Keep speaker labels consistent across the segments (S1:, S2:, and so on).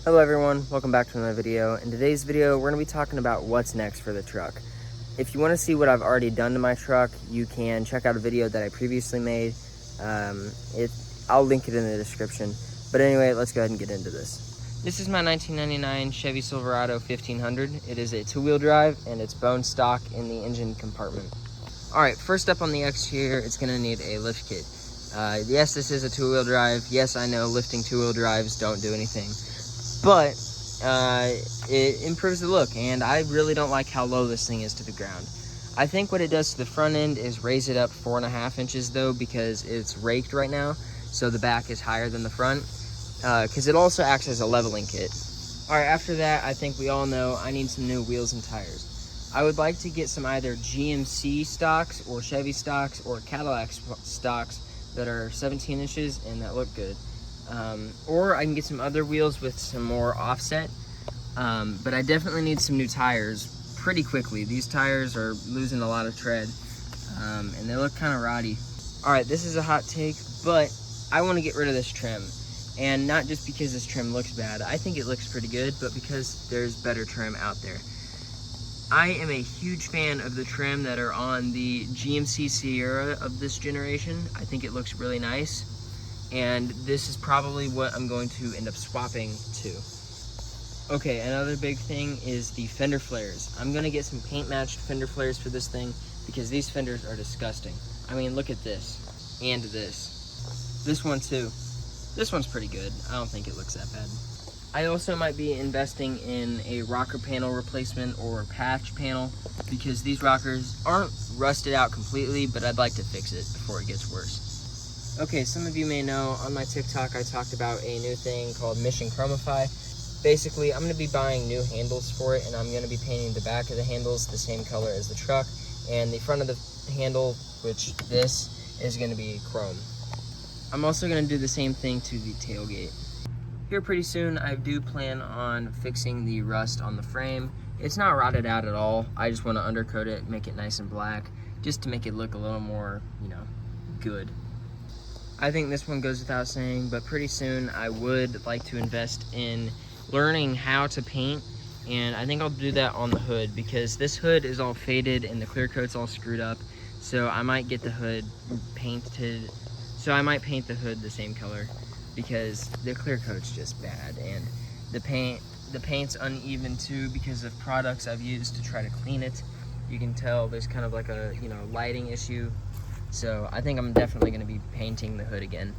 S1: Hello everyone, welcome back to another video. In today's video, we're going to be talking about what's next for the truck. If you want to see what I've already done to my truck, you can check out a video that I previously made. I'll link it in the description. But anyway, let's go ahead and get into this. This is my 1999 Chevy Silverado 1500. It is a two-wheel drive and it's bone stock in the engine compartment. Alright, first up on the exterior, it's going to need a lift kit. Yes, this is a two-wheel drive. Yes, I know lifting two-wheel drives don't do anything. But it improves the look, and I really don't like how low this thing is to the ground. I think what it does to the front end is raise it up 4.5 inches though, because it's raked right now, so the back is higher than the front, because it also acts as a leveling kit. Alright, after that, I think we all know I need some new wheels and tires. I would like to get some either GMC stocks or Chevy stocks or Cadillac stocks that are 17 inches and that look good. Or I can get some other wheels with some more offset, but I definitely need some new tires pretty quickly. These tires are losing a lot of tread, and they look kind of rotty. Alright, this is a hot take, but I want to get rid of this trim, and not just because this trim looks bad. I think it looks pretty good, but because there's better trim out there. I am a huge fan of the trim that are on the GMC Sierra of this generation. I think it looks really nice. And this is probably what I'm going to end up swapping to. Okay, another big thing is the fender flares. I'm gonna get some paint matched fender flares for this thing because these fenders are disgusting. I mean, look at this, and this. This one too. This one's pretty good. I don't think it looks that bad. I also might be investing in a rocker panel replacement or patch panel because these rockers aren't rusted out completely, but I'd like to fix it before it gets worse. Okay, some of you may know on my TikTok I talked about a new thing called Mission Chromify. Basically, I'm going to be buying new handles for it, and I'm going to be painting the back of the handles the same color as the truck, and the front of the handle, which this, is going to be chrome. I'm also going to do the same thing to the tailgate. Here pretty soon, I do plan on fixing the rust on the frame. It's not rotted out at all. I just want to undercoat it, make it nice and black, just to make it look a little more, good. I think this one goes without saying, but pretty soon I would like to invest in learning how to paint, and I think I'll do that on the hood because this hood is all faded and the clear coat's all screwed up, so I might get the hood painted. So I might paint the hood the same color because the clear coat's just bad, and the paint's uneven too because of products I've used to try to clean it. You can tell there's kind of like a lighting issue. So I think I'm definitely going to be painting the hood again.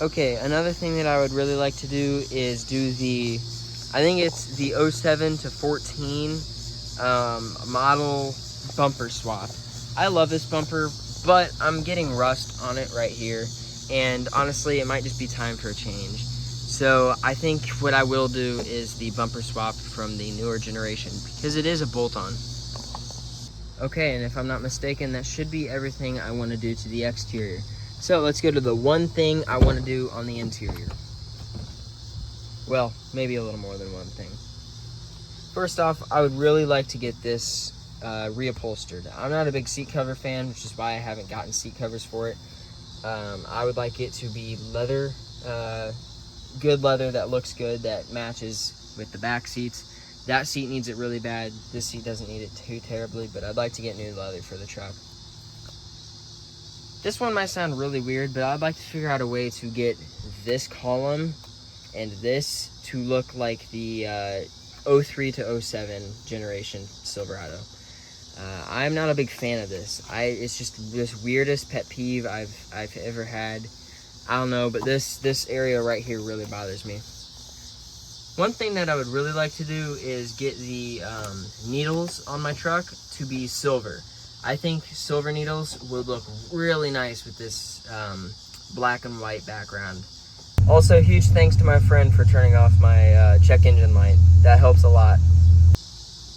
S1: Okay, another thing that I would really like to do is do I think it's the 07 to 14 model bumper swap. I love this bumper, but I'm getting rust on it right here. And honestly, it might just be time for a change. So I think what I will do is the bumper swap from the newer generation because it is a bolt-on. Okay, and if I'm not mistaken, that should be everything I want to do to the exterior. So let's go to the one thing I want to do on the interior. Well, maybe a little more than one thing. First off, I would really like to get this reupholstered. I'm not a big seat cover fan, which is why I haven't gotten seat covers for it. I would like it to be leather, good leather that looks good, that matches with the back seats. That seat needs it really bad. This seat doesn't need it too terribly, but I'd like to get new leather for the truck. This one might sound really weird, but I'd like to figure out a way to get this column and this to look like the 03 to 07 generation Silverado. I'm not a big fan of this. It's just this weirdest pet peeve I've ever had. I don't know, but this area right here really bothers me. One thing that I would really like to do is get the needles on my truck to be silver. I think silver needles would look really nice with this black and white background. Also, huge thanks to my friend for turning off my check engine light. That helps a lot.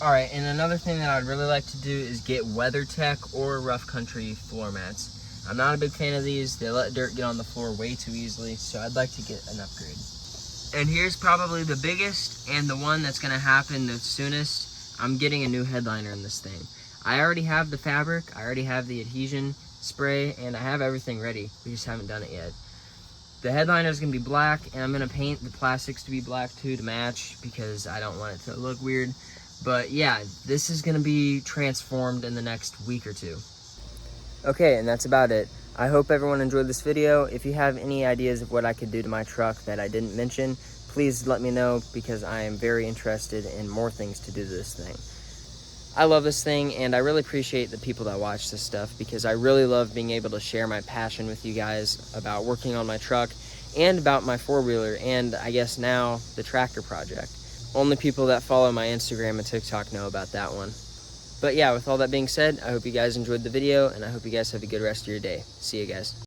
S1: Alright, and another thing that I'd really like to do is get WeatherTech or Rough Country floor mats. I'm not a big fan of these. They let dirt get on the floor way too easily, so I'd like to get an upgrade. And here's probably the biggest and the one that's going to happen the soonest. I'm getting a new headliner in this thing. I already have the fabric, I already have the adhesion spray, and I have everything ready. We just haven't done it yet. The headliner is going to be black, and I'm going to paint the plastics to be black too to match because I don't want it to look weird. But yeah, this is going to be transformed in the next week or two. Okay, and that's about it. I hope everyone enjoyed this video. If you have any ideas of what I could do to my truck that I didn't mention, please let me know because I am very interested in more things to do to this thing. I love this thing, and I really appreciate the people that watch this stuff because I really love being able to share my passion with you guys about working on my truck and about my four-wheeler and I guess now the tractor project. Only people that follow my Instagram and TikTok know about that one. But yeah, with all that being said, I hope you guys enjoyed the video, and I hope you guys have a good rest of your day. See you guys.